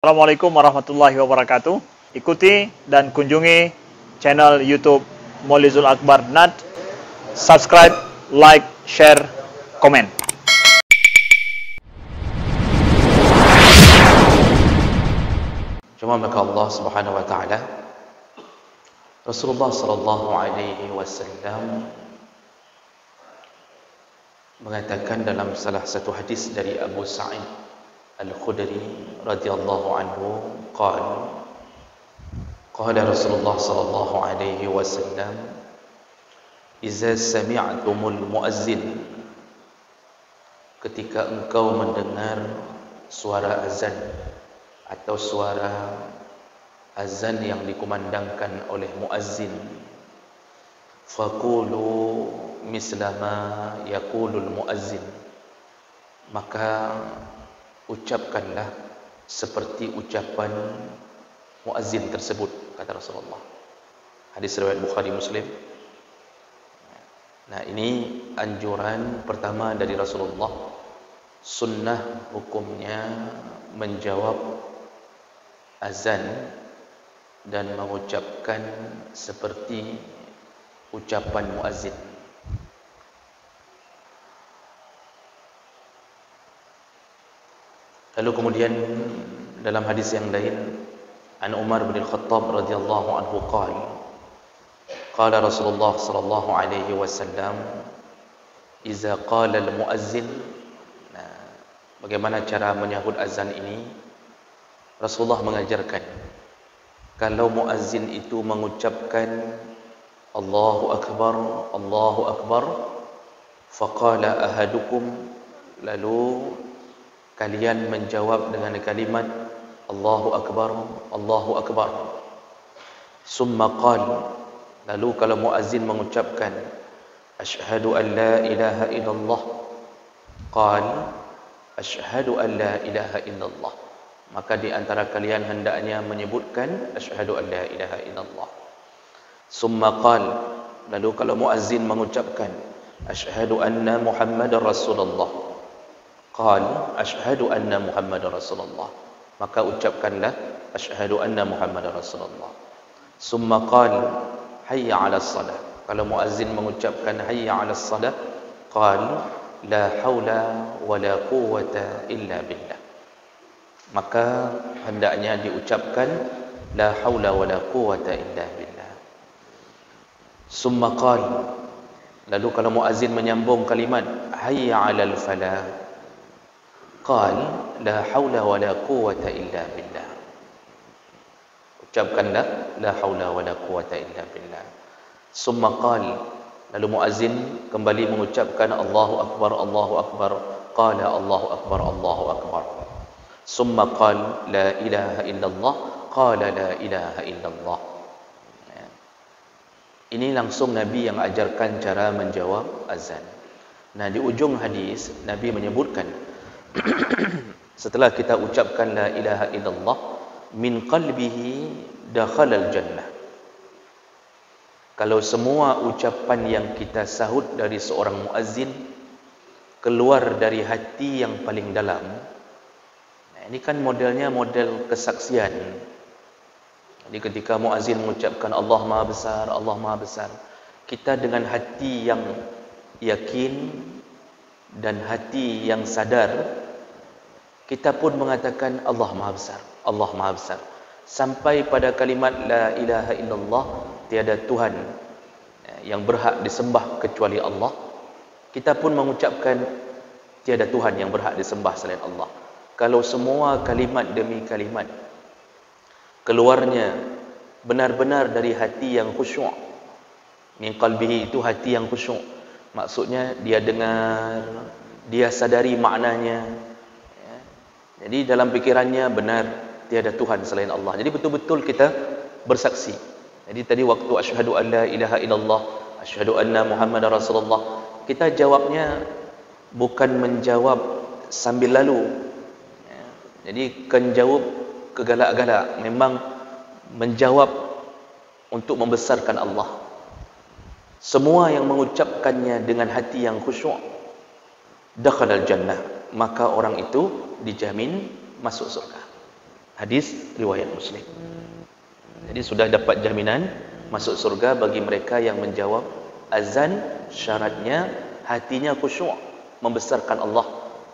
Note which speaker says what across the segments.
Speaker 1: Assalamualaikum warahmatullahi wabarakatuh. Ikuti dan kunjungi channel YouTube Maulizul Akbar NAD. Subscribe, like, share, komen.
Speaker 2: Cuma maka Allah Subhanahu wa taala, Rasulullah sallallahu alaihi wasallam mengatakan dalam salah satu hadis dari Abu Sa'id Al-Khudri radhiyallahu anhu, qala Rasulullah sallallahu alaihi wasallam, "Idza sami'tumul muazzin," ketika engkau mendengar suara azan atau suara azan yang dikumandangkan oleh muazzin, faqulu mislama yaqulul muazzin, maka ucapkanlah seperti ucapan muazzin tersebut, kata Rasulullah. Hadis riwayat Bukhari Muslim. Nah, ini anjuran pertama dari Rasulullah. Sunnah hukumnya menjawab azan dan mengucapkan seperti ucapan muazzin. Lalu kemudian dalam hadis yang lain, an Umar bin Al-Khattab radhiyallahu anhu qala Rasulullah sallallahu alaihi wasallam, "Idza qala al-muazzin." Nah, bagaimana cara menyahut azan ini? Rasulullah mengajarkan, kalau muazzin itu mengucapkan Allahu Akbar, Allahu Akbar, faqala ahadukum, lalu kalian menjawab dengan kalimat Allahu Akbar, Allahu Akbar. Summa qala, lalu kalau muazzin mengucapkan asyhadu an la ilaha illallah, qala asyhadu an la ilaha illallah, maka di antara kalian hendaknya menyebutkan asyhadu an la ilaha illallah. Summa qala, lalu kalau muazzin mengucapkan asyhadu anna Muhammadar Rasulullah, qala asyhadu anna Muhammadar Rasulullah, maka ucapkanlah asyhadu anna Muhammadar Rasulullah. Summa qala hayya 'alas salah, kalau muazzin mengucapkan hayya 'alas salah, qala la haula wala quwwata illa billah, maka hendaknya diucapkan la haula wala quwwata illa billah. Summa qala, lalu kalau muazzin menyambung kalimat hayya 'alal falah, qala la haula wala quwwata illa billah, ucapkanlah la haula wala quwwata illa billah. Summa qala, lalu muazzin kembali mengucapkan Allahu Akbar, Allahu Akbar, qala Allahu Akbar, Allahu Akbar. Summa qala la ilaha illallah, qala la ilaha illallah. Ini langsung Nabi yang ajarkan cara menjawab azan. Nah, di ujung hadis Nabi menyebutkan setelah kita ucapkan la ilaha illallah, min qalbihi dakhalal jannah. Kalau semua ucapan yang kita sahut dari seorang muazzin keluar dari hati yang paling dalam. Nah, ini kan modelnya model kesaksian. Jadi ketika muazzin mengucapkan Allah Maha Besar, Allah Maha Besar, kita dengan hati yang yakin dan hati yang sadar, kita pun mengatakan Allah Maha Besar, Allah Maha Besar, sampai pada kalimat la ilaha illallah, tiada Tuhan yang berhak disembah kecuali Allah. Kita pun mengucapkan tiada Tuhan yang berhak disembah selain Allah. Kalau semua kalimat demi kalimat keluarnya benar-benar dari hati yang khusyuk, min qalbihi, itu hati yang khusyuk, maksudnya dia dengar, dia sadari maknanya, ya. Jadi dalam pikirannya benar tiada Tuhan selain Allah. Jadi betul-betul kita bersaksi. Jadi tadi waktu asyhadu an la ilaha illallah, asyhadu anna Muhammadar Rasulullah, kita jawabnya bukan menjawab sambil lalu, ya. Jadi kan jawab kegalak-galak, memang menjawab untuk membesarkan Allah. Semua yang mengucapkannya dengan hati yang khusyuk, dakhalal jannah, maka orang itu dijamin masuk surga. Hadis riwayat Muslim. Jadi sudah dapat jaminan masuk surga bagi mereka yang menjawab azan. Syaratnya hatinya khusyuk, membesarkan Allah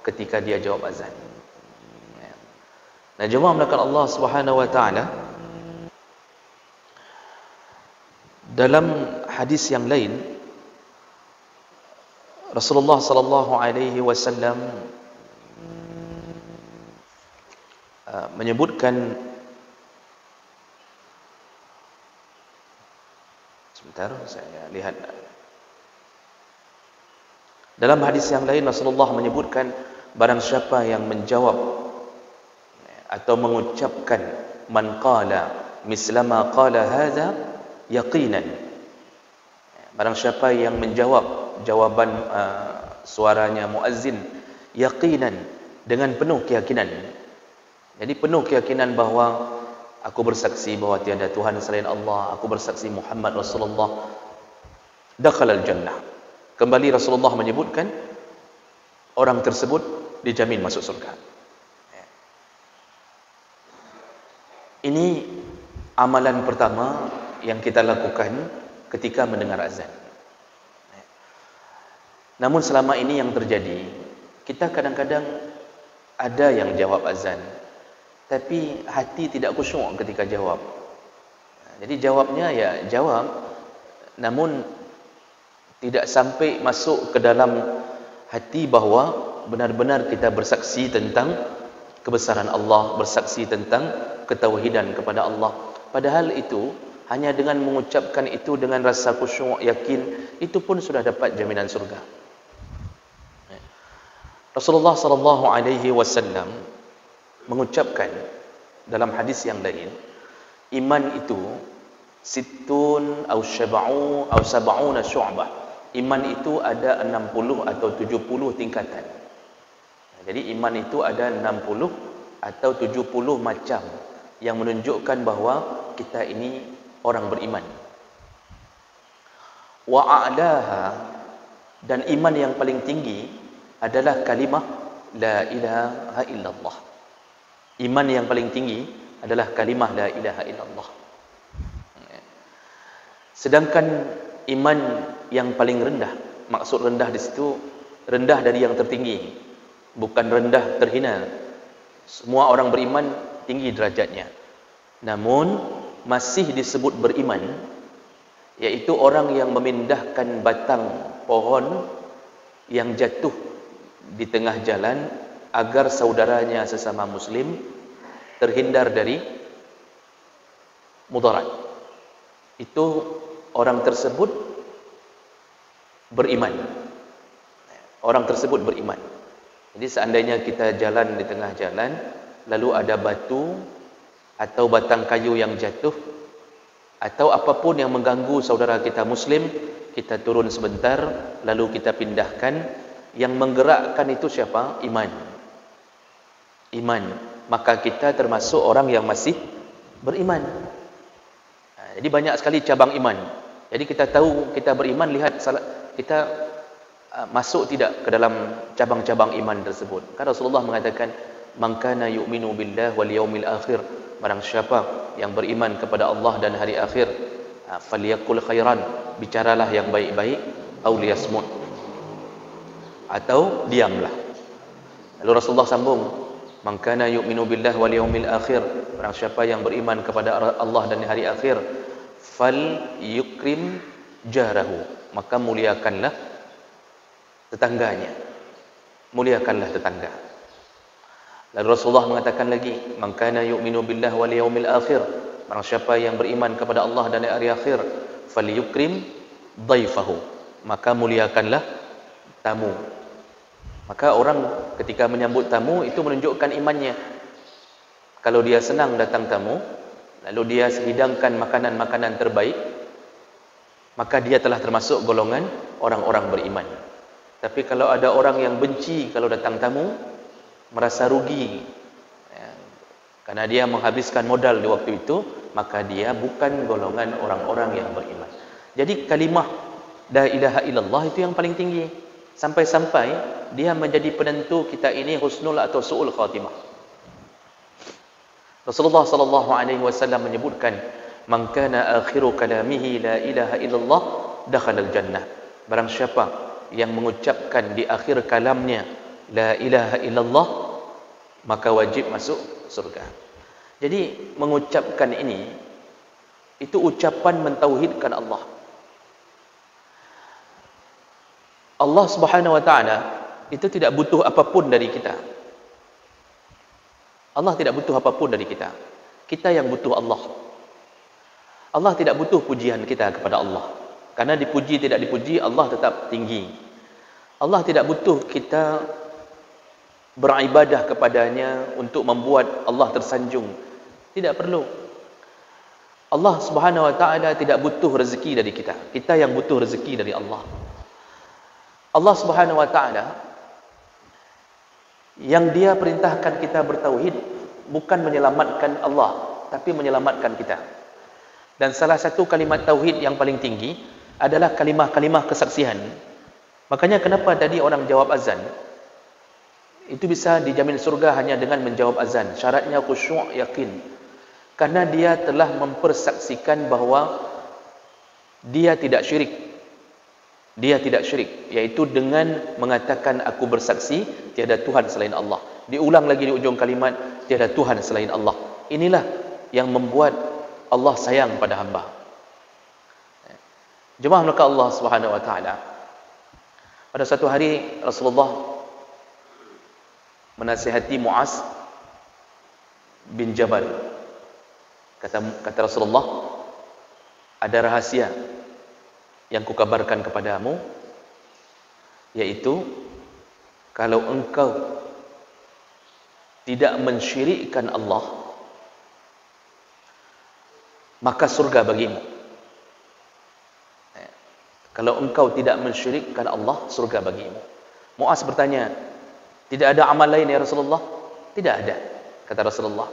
Speaker 2: ketika dia jawab azan. Nah, jemaah melakukan Allah Subhanahu wa taala, dalam hadis yang lain Rasulullah sallallahu alaihi wasallam menyebutkan, sebentar saya lihat, dalam hadis yang lain Rasulullah menyebutkan barang siapa yang menjawab atau mengucapkan man qala mislama qala hadza yaqinan, barang siapa yang menjawab jawaban suaranya muazzin yaqinan, dengan penuh keyakinan. Jadi penuh keyakinan bahawa aku bersaksi bahawa tiada Tuhan selain Allah, aku bersaksi Muhammad Rasulullah, dakhalal jannah. Kembali Rasulullah menyebutkan orang tersebut dijamin masuk surga. Ini amalan pertama yang kita lakukan ketika mendengar azan. Namun selama ini yang terjadi, kita kadang-kadang ada yang jawab azan, tapi hati tidak khusyuk ketika jawab. Jadi jawabnya ya jawab, namun tidak sampai masuk ke dalam hati bahawa benar-benar kita bersaksi tentang kebesaran Allah, bersaksi tentang ketauhidan kepada Allah. Padahal itu hanya dengan mengucapkan itu dengan rasa khusyuk, yakin, itu pun sudah dapat jaminan surga. Rasulullah sallallahu alaihi wasallam mengucapkan dalam hadis yang lain, iman itu sittun atau syab'u atau sab'una syu'bah. Iman itu ada 60 atau 70 tingkatan. Jadi iman itu ada 60 atau 70 macam yang menunjukkan bahawa kita ini orang beriman. Wa a'laha, dan iman yang paling tinggi adalah kalimah la ilaha illallah. Iman yang paling tinggi adalah kalimah la ilaha illallah. Sedangkan iman yang paling rendah, maksud rendah di situ rendah dari yang tertinggi, bukan rendah terhina. Semua orang beriman tinggi derajatnya, namun masih disebut beriman, yaitu orang yang memindahkan batang pohon yang jatuh di tengah jalan agar saudaranya sesama muslim terhindar dari mudarat. Itu orang tersebut beriman. Orang tersebut beriman. Jadi seandainya kita jalan di tengah jalan, lalu ada batu atau batang kayu yang jatuh atau apapun yang mengganggu saudara kita muslim, kita turun sebentar lalu kita pindahkan. Yang menggerakkan itu siapa? Iman. Iman. Maka kita termasuk orang yang masih beriman. Jadi banyak sekali cabang iman. Jadi kita tahu kita beriman, lihat kita masuk tidak ke dalam cabang-cabang iman tersebut. Kan Rasulullah mengatakan, "Man kana yu'minu billahi wal yaumil akhir." Barang siapa yang beriman kepada Allah dan hari akhir, falyaqul khairan, bicaralah yang baik-baik, au liyasmut, atau diamlah. Lalu Rasulullah sambung, "Man kana yu'minu billahi wal yaumil akhir." Barang siapa yang beriman kepada Allah dan hari akhir, fal yukrim jarahu, maka muliakanlah tetangganya. Muliakanlah tetangga. Lalu Rasulullah mengatakan lagi, "Man kana yu'minu billahi wal yaumil akhir." Barang siapa yang beriman kepada Allah dan hari akhir, fal yukrim dhaifahu, maka muliakanlah tamu. Maka orang ketika menyambut tamu itu menunjukkan imannya. Kalau dia senang datang tamu, lalu dia hidangkan makanan-makanan terbaik, maka dia telah termasuk golongan orang-orang beriman. Tapi kalau ada orang yang benci kalau datang tamu, merasa rugi, karena dia menghabiskan modal di waktu itu, maka dia bukan golongan orang-orang yang beriman. Jadi kalimah la ilaha illallah itu yang paling tinggi, sampai-sampai dia menjadi penentu kita ini husnul atau su'ul khatimah. Rasulullah sallallahu alaihi wasallam menyebutkan, "Man kana akhiru kalamihi la ilaha illallah dakhala al-jannah." Barang siapa yang mengucapkan di akhir kalamnya la ilaha illallah, maka wajib masuk surga. Jadi mengucapkan ini itu ucapan mentauhidkan Allah. Allah Subhanahu wa taala itu tidak butuh apapun dari kita. Allah tidak butuh apapun dari kita. Kita yang butuh Allah. Allah tidak butuh pujian kita kepada Allah. Karena dipuji tidak dipuji, Allah tetap tinggi. Allah tidak butuh kita beribadah kepadanya untuk membuat Allah tersanjung. Tidak perlu. Allah Subhanahu wa taala tidak butuh rezeki dari kita. Kita yang butuh rezeki dari Allah. Allah Subhanahu wa taala yang Dia perintahkan kita bertauhid bukan menyelamatkan Allah, tapi menyelamatkan kita. Dan salah satu kalimat tauhid yang paling tinggi adalah kalimah-kalimah kesaksian. Makanya kenapa tadi orang jawab azan itu bisa dijamin surga hanya dengan menjawab azan. Syaratnya khusyuk, yakin. Karena dia telah mempersaksikan bahawa dia tidak syirik. Dia tidak syirik, yaitu dengan mengatakan aku bersaksi tiada Tuhan selain Allah. Diulang lagi di ujung kalimat, tiada Tuhan selain Allah. Inilah yang membuat Allah sayang pada hamba. Jemaah maka Allah Subhanahu wa taala. Pada satu hari Rasulullah menasihati Muaz bin Jabal. Kata Rasulullah, ada rahasia yang kukabarkan kepadamu, yaitu kalau engkau tidak mensyirikkan Allah, maka surga bagimu. Kalau engkau tidak mensyirikkan Allah, surga bagimu. Muaz bertanya, tidak ada amal lain ya Rasulullah? Tidak ada, kata Rasulullah.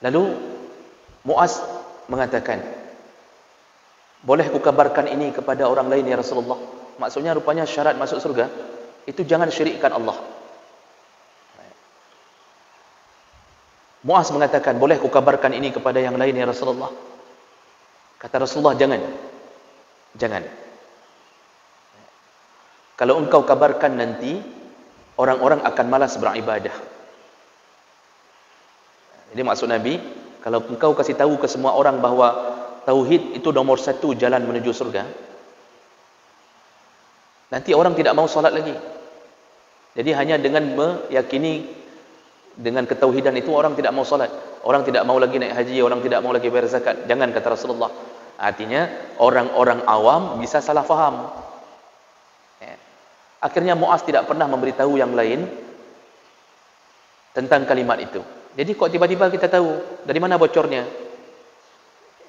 Speaker 2: Lalu Muaz mengatakan, boleh kukabarkan ini kepada orang lain ya Rasulullah? Maksudnya rupanya syarat masuk surga itu jangan syirikkan Allah. Muaz mengatakan, boleh kukabarkan ini kepada yang lain ya Rasulullah? Kata Rasulullah, jangan. Jangan. Kalau engkau kabarkan nanti, orang-orang akan malas beribadah. Jadi maksud Nabi, kalau engkau kasih tahu ke semua orang bahawa tauhid itu nomor satu jalan menuju surga, nanti orang tidak mau solat lagi. Jadi hanya dengan meyakini dengan ketauhidan itu orang tidak mau solat, orang tidak mau lagi naik haji, orang tidak mau lagi bayar zakat. Jangan, kata Rasulullah. Artinya orang-orang awam bisa salah faham. Akhirnya Muaz tidak pernah memberitahu yang lain tentang kalimat itu. Jadi kok tiba-tiba kita tahu dari mana bocornya?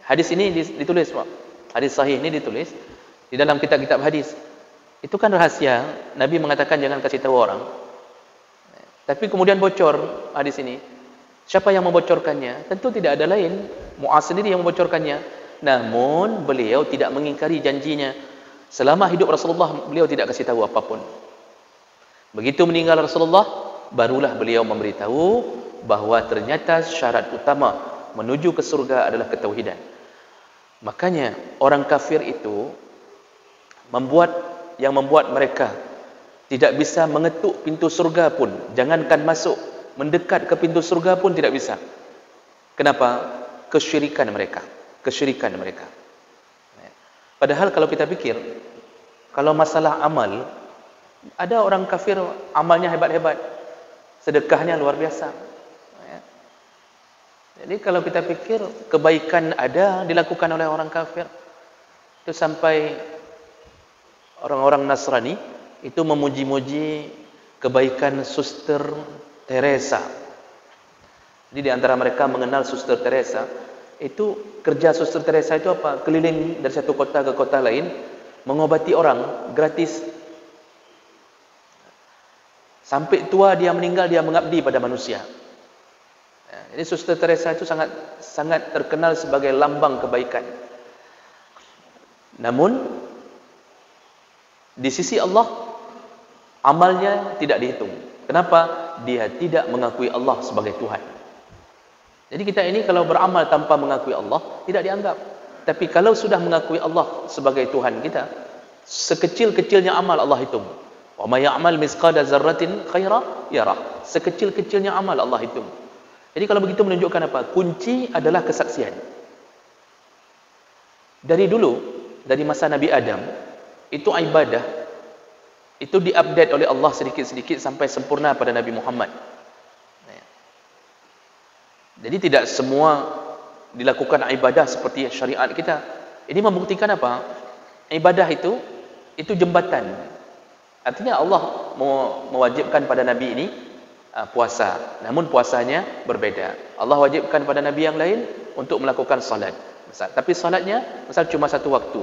Speaker 2: Hadis ini ditulis, Pak. Hadis sahih ini ditulis di dalam kitab-kitab hadis. Itu kan rahasia. Nabi mengatakan jangan kasih tahu orang. Tapi kemudian bocor hadis ini. Siapa yang membocorkannya? Tentu tidak ada lain. Muaz sendiri yang membocorkannya. Namun beliau tidak mengingkari janjinya. Selama hidup Rasulullah, beliau tidak kasih tahu apapun. Begitu meninggal Rasulullah, barulah beliau memberitahu bahawa ternyata syarat utama menuju ke surga adalah ketauhidan. Makanya orang kafir itu membuat mereka tidak bisa mengetuk pintu surga pun, jangankan masuk, mendekat ke pintu surga pun tidak bisa. Kenapa? Kesyirikan mereka. Padahal kalau kita pikir, kalau masalah amal, ada orang kafir amalnya hebat-hebat, sedekahnya luar biasa. Jadi kalau kita pikir kebaikan ada dilakukan oleh orang kafir, itu sampai orang-orang Nasrani itu memuji-muji kebaikan Suster Teresa. Jadi di antara mereka mengenal Suster Teresa. Itu kerja Suster Teresa itu apa? Keliling dari satu kota ke kota lain, mengobati orang gratis. Sampai tua dia meninggal, dia mengabdi pada manusia. Jadi Suster Teresa itu sangat terkenal sebagai lambang kebaikan. Namun di sisi Allah amalnya tidak dihitung. Kenapa? Dia tidak mengakui Allah sebagai Tuhan. Jadi kita ini kalau beramal tanpa mengakui Allah, tidak dianggap. Tapi kalau sudah mengakui Allah sebagai Tuhan kita, sekecil-kecilnya amal Allah hitung. Wa may ya'mal mithqala dzarratin khaira yarah. Sekecil-kecilnya amal Allah hitung. Jadi kalau begitu menunjukkan apa? Kunci adalah kesaksian. Dari dulu, dari masa Nabi Adam, itu ibadah, itu diupdate oleh Allah sedikit-sedikit sampai sempurna pada Nabi Muhammad. Jadi tidak semua dilakukan ibadah seperti syariat kita. Ini membuktikan apa? Ibadah itu jembatan. Artinya Allah mewajibkan pada Nabi ini puasa. Namun puasanya berbeda. Allah wajibkan pada Nabi yang lain untuk melakukan salat. Tapi salatnya misal cuma satu waktu.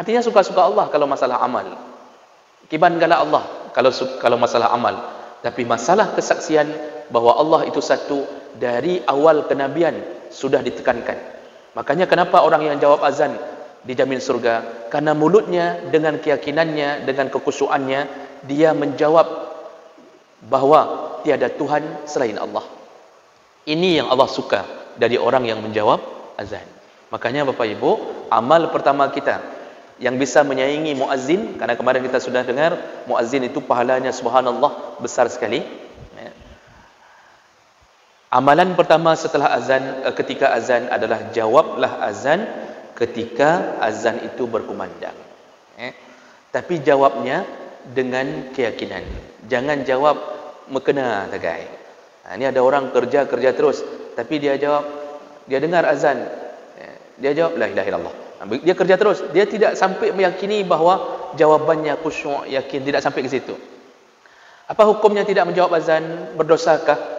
Speaker 2: Artinya suka-suka Allah kalau masalah amal. Kiban gala Allah kalau masalah amal. Tapi masalah kesaksian bahwa Allah itu satu, dari awal kenabian sudah ditekankan. Makanya kenapa orang yang jawab azan dijamin surga? Karena mulutnya dengan keyakinannya, dengan kekhusyuannya, dia menjawab bahwa tiada Tuhan selain Allah. Ini yang Allah suka dari orang yang menjawab azan. Makanya Bapak Ibu, amal pertama kita yang bisa menyaingi muazzin, karena kemarin kita sudah dengar muazzin itu pahalanya subhanallah besar sekali. Amalan pertama setelah azan, ketika azan adalah jawablah azan ketika azan itu berkumandang. Tapi jawabnya dengan keyakinan. Jangan jawab mekena tagai. Ini ada orang kerja terus, tapi dia jawab, dia dengar azan, dia jawab la ilaha illallah. Dia kerja terus, dia tidak sampai meyakini bahawa jawabannya khusyuk, yakin, tidak sampai ke situ. Apa hukumnya tidak menjawab azan? Berdosakah?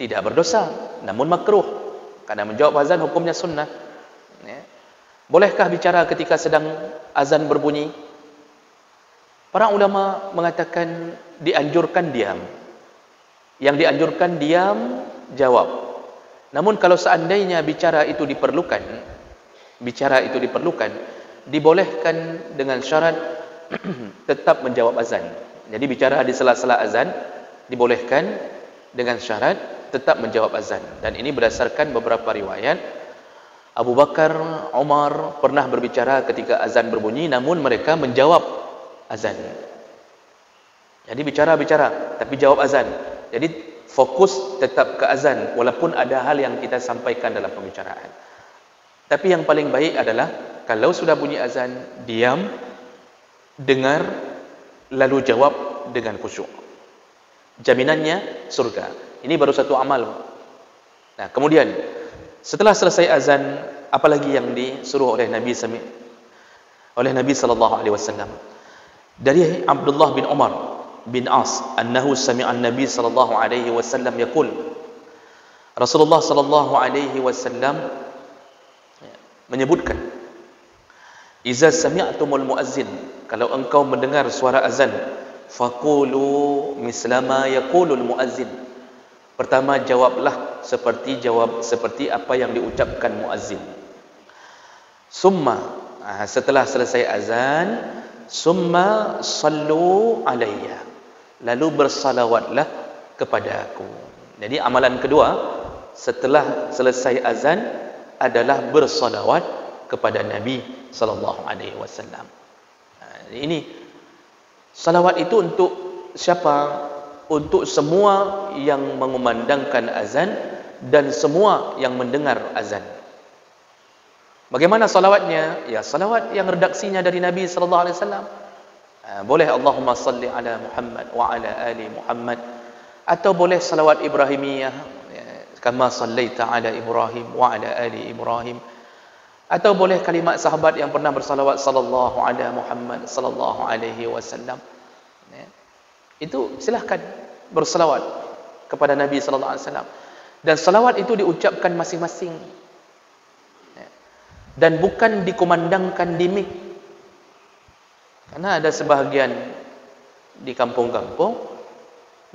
Speaker 2: Tidak berdosa, namun makruh. Karena menjawab azan hukumnya sunnah. Bolehkah bicara ketika sedang azan berbunyi? Para ulama mengatakan dianjurkan diam. Yang dianjurkan diam, jawab. Namun kalau seandainya bicara itu diperlukan, dibolehkan dengan syarat tetap menjawab azan. Jadi bicara di sela-sela azan dibolehkan dengan syarat tetap menjawab azan. Dan ini berdasarkan beberapa riwayat. Abu Bakar, Umar pernah berbicara ketika azan berbunyi, namun mereka menjawab azan. Jadi bicara, tapi jawab azan. Jadi fokus tetap ke azan, walaupun ada hal yang kita sampaikan dalam pembicaraan. Tapi yang paling baik adalah kalau sudah bunyi azan, diam, dengar, lalu jawab dengan khusyuk. Jaminannya surga. Ini baru satu amal. Nah, kemudian setelah selesai azan, apalagi yang disuruh oleh Nabi sallallahu alaihi wasallam? Dari Abdullah bin Umar bin As, annahu sami'a an-nabi sallallahu alaihi wasallam yaqul. Rasulullah sallallahu alaihi wasallam menyebutkan, "Iza sami'tumul muazzin," kalau engkau mendengar suara azan, faqulu mislama yaqulul muazzin. Pertama, jawablah seperti apa yang diucapkan muazzin. Summa, setelah selesai azan, summa sallu alayya, lalu bersalawatlah kepada aku. Jadi amalan kedua setelah selesai azan adalah bersalawat kepada Nabi sallallahu alaihi wasallam. Ini salawat itu untuk siapa? Untuk semua yang mengumandangkan azan dan semua yang mendengar azan. Bagaimana salawatnya? Ya, salawat yang redaksinya dari Nabi sallallahu alaihi wasallam. Boleh Allahumma salli ala Muhammad wa ala ali Muhammad, atau boleh salawat Ibrahimiyah, kama sallaita ala Ibrahim wa ala ali Ibrahim, atau boleh kalimat sahabat yang pernah bersalawat sallallahu ala Muhammad sallallahu alaihi wasallam. Itu silahkan bersalawat kepada Nabi sallallahu alaihi wasallam. Dan salawat itu diucapkan masing-masing. Dan bukan dikumandangkan di mik. Karena ada sebahagian di kampung-kampung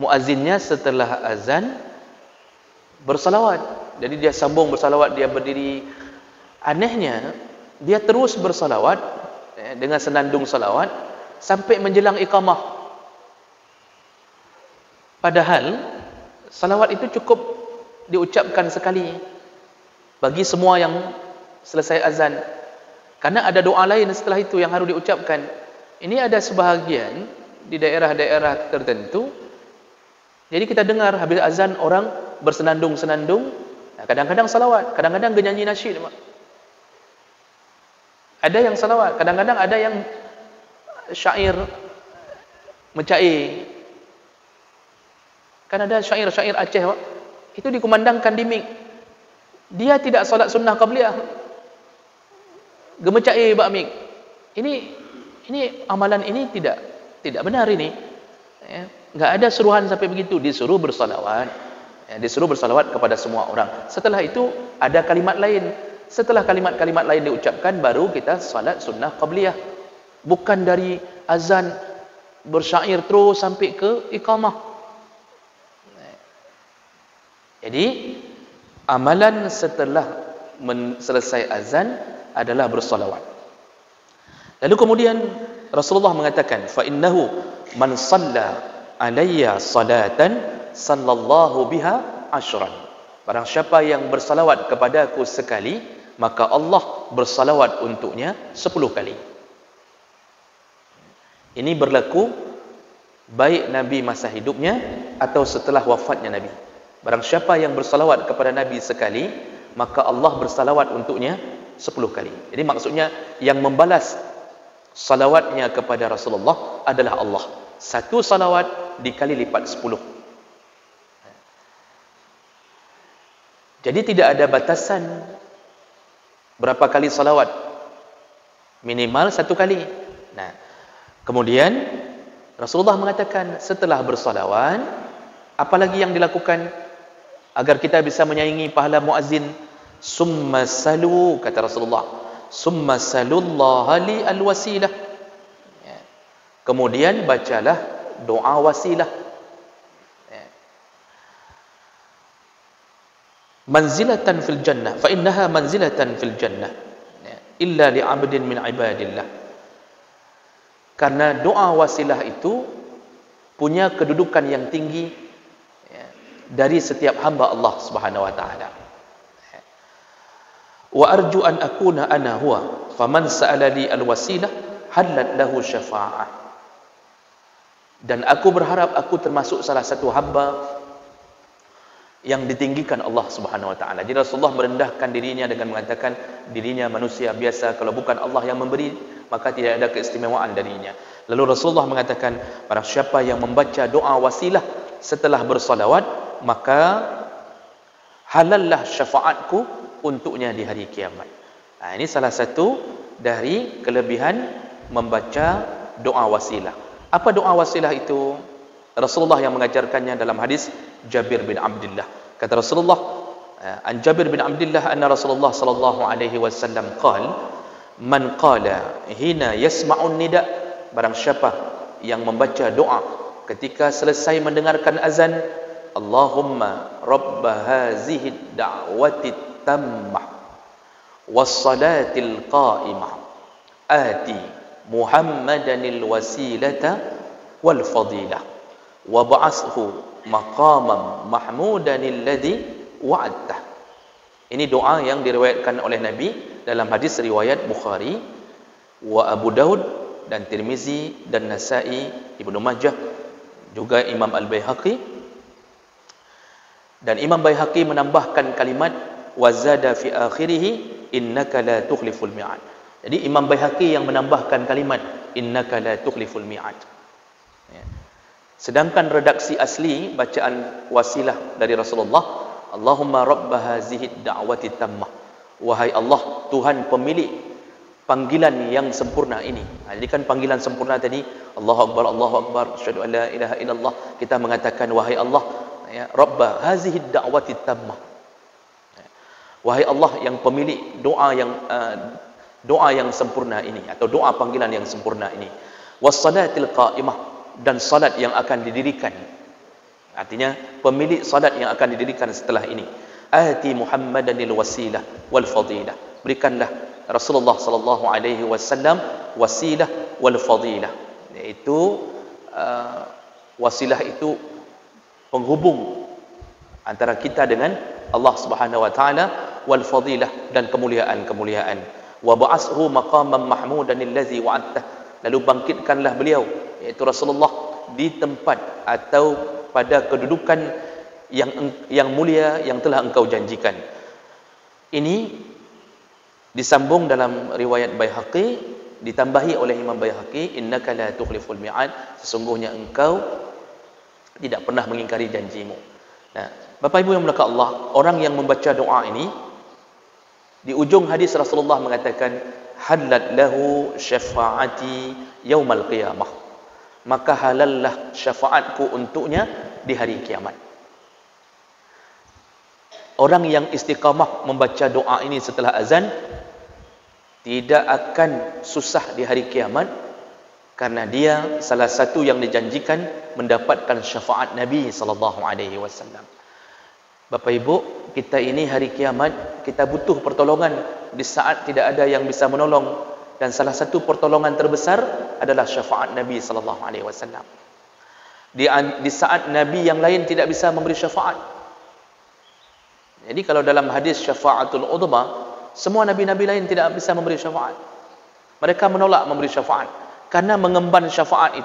Speaker 2: muazzinnya setelah azan bersalawat. Jadi dia sambung bersalawat, dia berdiri. Anehnya, dia terus bersalawat dengan senandung salawat sampai menjelang iqamah. Padahal salawat itu cukup diucapkan sekali bagi semua yang selesai azan. Karena ada doa lain setelah itu yang harus diucapkan. Ini ada sebahagian di daerah-daerah tertentu. Jadi kita dengar habis azan orang bersenandung-senandung. Kadang-kadang salawat, kadang-kadang nyanyi nasyid. Ada yang salawat, kadang-kadang ada yang syair mencair. Kan ada syair-syair Aceh, Pak. Itu dikumandangkan di mik. Dia tidak salat sunnah qabliyah. Gemecair bak mik. Ini amalan ini tidak benar ini. Ya, enggak ada suruhan sampai begitu, disuruh bersalawat. Ya, disuruh bersalawat kepada semua orang. Setelah itu ada kalimat lain. Setelah kalimat-kalimat lain diucapkan baru kita salat sunnah qabliyah. Bukan dari azan bersyair terus sampai ke iqamah. Jadi amalan setelah selesai azan adalah bersalawat. Lalu kemudian Rasulullah mengatakan, fa innahu man shalla alayya salatan sallallahu biha asyran. Barang siapa yang bersalawat kepadaku sekali, maka Allah bersalawat untuknya 10 kali. Ini berlaku baik Nabi masa hidupnya atau setelah wafatnya Nabi. Barang siapa yang bersalawat kepada Nabi sekali, maka Allah bersalawat untuknya 10 kali. Jadi maksudnya yang membalas salawatnya kepada Rasulullah adalah Allah. Satu salawat dikali lipat 10. Jadi tidak ada batasan berapa kali salawat. Minimal 1 kali. Nah, kemudian Rasulullah mengatakan setelah bersalawat, apalagi yang dilakukan agar kita bisa menyaingi pahala muazzin? Summa salu, kata Rasulullah, summa salullaha li alwasilah. Ya. Kemudian bacalah doa wasilah. Ya. Manzilatan fil jannah, fa innaha manzilatan fil jannah. Ya. Illa li 'abdin min ibadillah. Karena doa wasilah itu punya kedudukan yang tinggi, ya, dari setiap hamba Allah Subhanahu wa taala. Wa arju an akuna ana huwa faman sa'ala li alwasilah halat lahu syafa'ah. Dan aku berharap aku termasuk salah satu hamba yang ditinggikan Allah Subhanahu wa taala. Jadi Rasulullah merendahkan dirinya dengan mengatakan dirinya manusia biasa, kalau bukan Allah yang memberi maka tidak ada keistimewaan darinya. Lalu Rasulullah mengatakan, barang siapa yang membaca doa wasilah setelah bersalawat, maka halallah syafaatku untuknya di hari kiamat. Nah, ini salah satu dari kelebihan membaca doa wasilah. Apa doa wasilah itu? Rasulullah yang mengajarkannya dalam hadis Jabir bin Abdullah. Kata Rasulullah, an Jabir bin Abdullah anna Rasulullah sallallahu alaihi wasallam qala, man qala hina yasma'un nida, barang siapa yang membaca doa ketika selesai mendengarkan azan, Allahumma rabba hazihi da'wati tammah wassalatil qa'imah ati Muhammadanil wasilata wal fadilah wa ba'ashu maqamam mahmudanil ladzi wa'adtah. Ini doa yang diriwayatkan oleh Nabi dalam hadis riwayat Bukhari wa Abu Daud dan Tirmizi dan Nasa'i, Ibnu Majah, juga Imam Al-Baihaqi. Dan Imam Baihaqi menambahkan kalimat wazada fi akhirih innaka la tukhliful mi'ad. Jadi Imam Baihaqi yang menambahkan kalimat innaka la tukhliful mi'ad. Ya. Sedangkan redaksi asli bacaan wasilah dari Rasulullah, Allahumma rabba hazihi da'wati tammah, wahai Allah, Tuhan pemilik panggilan yang sempurna ini. Jadi kan panggilan sempurna tadi, Allahu Akbar, asyhadu an la ilaha illallah. Kita mengatakan wahai Allah, ya, rabba hazihi da'wati tammah, wahai Allah yang pemilik doa yang sempurna ini, atau doa panggilan yang sempurna ini. Wassalatil qa'imah, dan salat yang akan didirikan. Artinya pemilik salat yang akan didirikan setelah ini. Ati Muhammadanil wasilah wal fadilah, berikanlah Rasulullah sallallahu alaihi wasallam wasilah wal fadilah, yaitu wasilah itu penghubung antara kita dengan Allah Subhanahu wa taala, wal fadilah, dan kemuliaan-kemuliaan. Wa ba'ashu maqaman mahmudan allazi wa'adtah, lalu bangkitkanlah beliau, iaitu Rasulullah, di tempat atau pada kedudukan yang mulia yang telah engkau janjikan. Ini disambung dalam riwayat Baihaqi, ditambahi oleh Imam Baihaqi, innaka la tukhliful mi'ad, sesungguhnya engkau tidak pernah mengingkari janjimu. Nah, Bapak Ibu yang dimuliakan Allah, orang yang membaca doa ini, di ujung hadis Rasulullah mengatakan, halat lahu syafaati yaumal qiyamah, maka halallah syafaatku untuknya di hari kiamat. Orang yang istiqamah membaca doa ini setelah azan tidak akan susah di hari kiamat, karena dia salah satu yang dijanjikan mendapatkan syafaat Nabi SAW. Bapak Ibu, kita ini hari kiamat, kita butuh pertolongan di saat tidak ada yang bisa menolong, dan salah satu pertolongan terbesar adalah syafaat Nabi SAW. Di saat Nabi yang lain tidak bisa memberi syafaat. Jadi kalau dalam hadis syafaatul udhma, semua nabi-nabi lain tidak bisa memberi syafaat. Mereka menolak memberi syafaat karena mengemban syafaat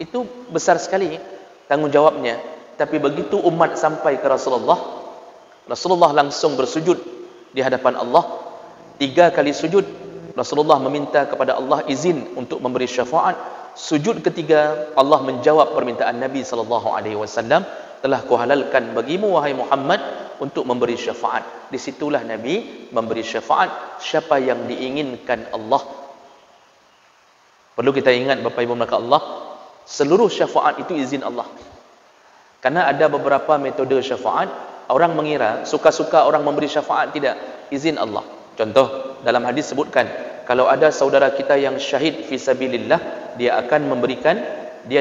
Speaker 2: itu besar sekali tanggungjawabnya. Tapi begitu umat sampai ke Rasulullah, Rasulullah langsung bersujud di hadapan Allah. 3 kali sujud, Rasulullah meminta kepada Allah izin untuk memberi syafaat. Sujud ketiga, Allah menjawab permintaan Nabi SAW, telah kuhalalkan bagimu wahai Muhammad untuk memberi syafaat. Disitulah Nabi memberi syafaat siapa yang diinginkan Allah. Perlu kita ingat Bapak Ibu maka Allah, seluruh syafaat itu izin Allah. Karena ada beberapa metode syafaat, orang mengira suka-suka orang memberi syafaat, tidak, izin Allah. Contoh, dalam hadis sebutkan, kalau ada saudara kita yang syahid fi sabilillah, dia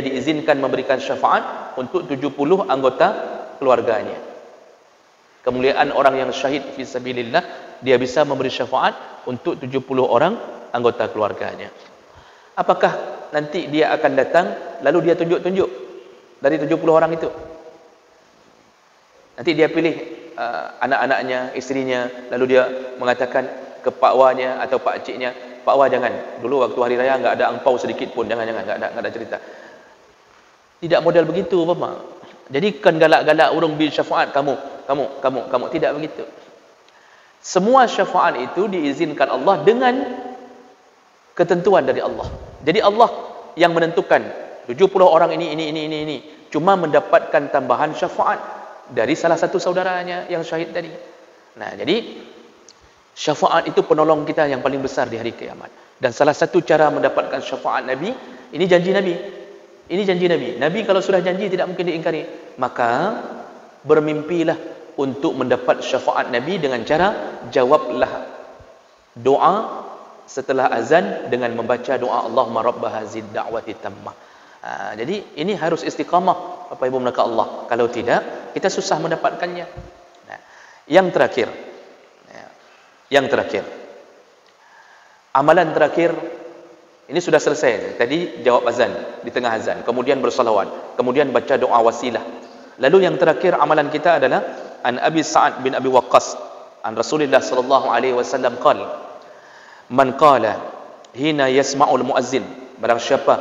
Speaker 2: diizinkan memberikan syafaat untuk 70 anggota keluarganya. Kemuliaan orang yang syahid fi sabilillah, dia bisa memberi syafaat untuk 70 orang anggota keluarganya. Apakah nanti dia akan datang lalu dia tunjuk-tunjuk dari 70 orang itu? Nanti dia pilih anak-anaknya, istrinya, lalu dia mengatakan ke pak wanya atau pak ciknya, pak wa jangan, dulu waktu hari raya enggak ada angpau sedikit pun, jangan enggak ada cerita. Tidak model begitu Bapak. Jadi kan galak-galak urung bil syafaat kamu, tidak begitu. Semua syafaat itu diizinkan Allah dengan ketentuan dari Allah. Jadi Allah yang menentukan 70 orang ini cuma mendapatkan tambahan syafaat dari salah satu saudaranya yang syahid tadi. Nah, jadi syafaat itu penolong kita yang paling besar di hari kiamat. Dan salah satu cara mendapatkan syafaat Nabi, ini janji Nabi. Ini janji Nabi. Nabi kalau sudah janji tidak mungkin diingkari. Maka bermimpilah untuk mendapat syafaat Nabi dengan cara jawablah doa setelah azan dengan membaca doa Allahumma rabb hadzid da'wati tammah. Jadi ini harus istiqamah Bapak Ibu maka Allah. Kalau tidak, kita susah mendapatkannya. Nah, yang terakhir. Amalan terakhir, ini sudah selesai. Tadi jawab azan di tengah azan, kemudian bersalawat, kemudian baca doa wasilah. Lalu yang terakhir amalan kita adalah an Abi Sa'ad bin Abi Waqqas an Rasulullah sallallahu alaihi wasallam qala, man qala hina yasma'ul muazzin, barang siapa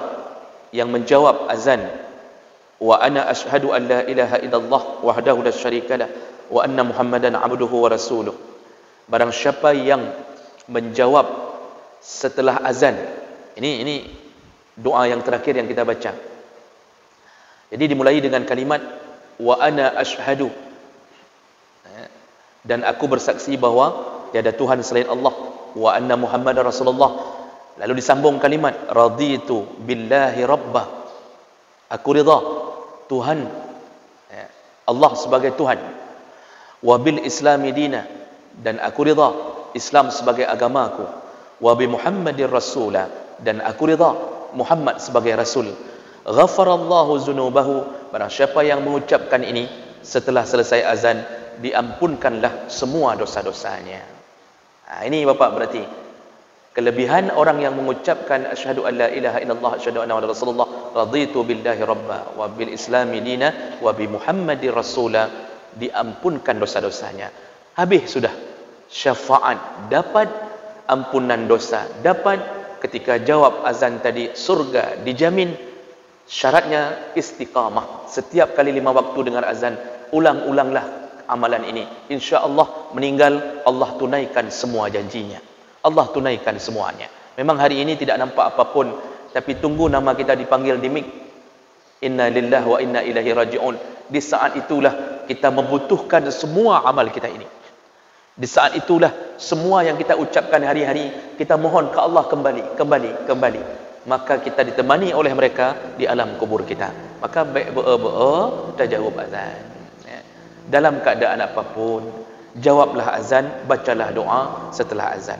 Speaker 2: yang menjawab azan, wa ana asyhadu an la ilaha illallah wahdahu la syarikalah wa anna Muhammadan abduhu wa rasuluh. Barang siapa yang menjawab setelah azan, ini doa yang terakhir yang kita baca. Jadi dimulai dengan kalimat wa ana asyhadu, dan aku bersaksi bahwa tiada Tuhan selain Allah, wa anna Muhammadar Rasulullah. Lalu disambung kalimat raditu billahi rabbah, aku ridha Tuhan Allah sebagai Tuhan, wa bil islami dina, dan aku ridha Islam sebagai agamaku, wa bi Muhammadir rasula, dan aku ridha Muhammad sebagai rasul. Ghafarallahu zunubahu, barang siapa yang mengucapkan ini setelah selesai azan, diampunkanlah semua dosa-dosanya. Ini Bapak berarti kelebihan orang yang mengucapkan asyhadu an la ilaha illallah asyhadu anna Muhammadar rasulullah raditu billahi rabba wa bil islami dina wa bi Muhammadir rasula, diampunkan dosa-dosanya. Habis sudah. Syafaat dapat, ampunan dosa dapat. Ketika jawab azan tadi, surga dijamin. Syaratnya istiqamah. Setiap kali 5 waktu dengar azan, ulang-ulanglah amalan ini. InsyaAllah meninggal, Allah tunaikan semua janjinya. Allah tunaikan semuanya. Memang hari ini tidak nampak apapun, tapi tunggu nama kita dipanggil di mik. Inna lillahi wa inna ilaihi raji'un. Di saat itulah kita membutuhkan semua amal kita ini. Di saat itulah semua yang kita ucapkan hari-hari, kita mohon ke Allah kembali. Maka kita ditemani oleh mereka di alam kubur kita. Maka baik kita jawab azan. Dalam keadaan apapun, jawablah azan, bacalah doa setelah azan.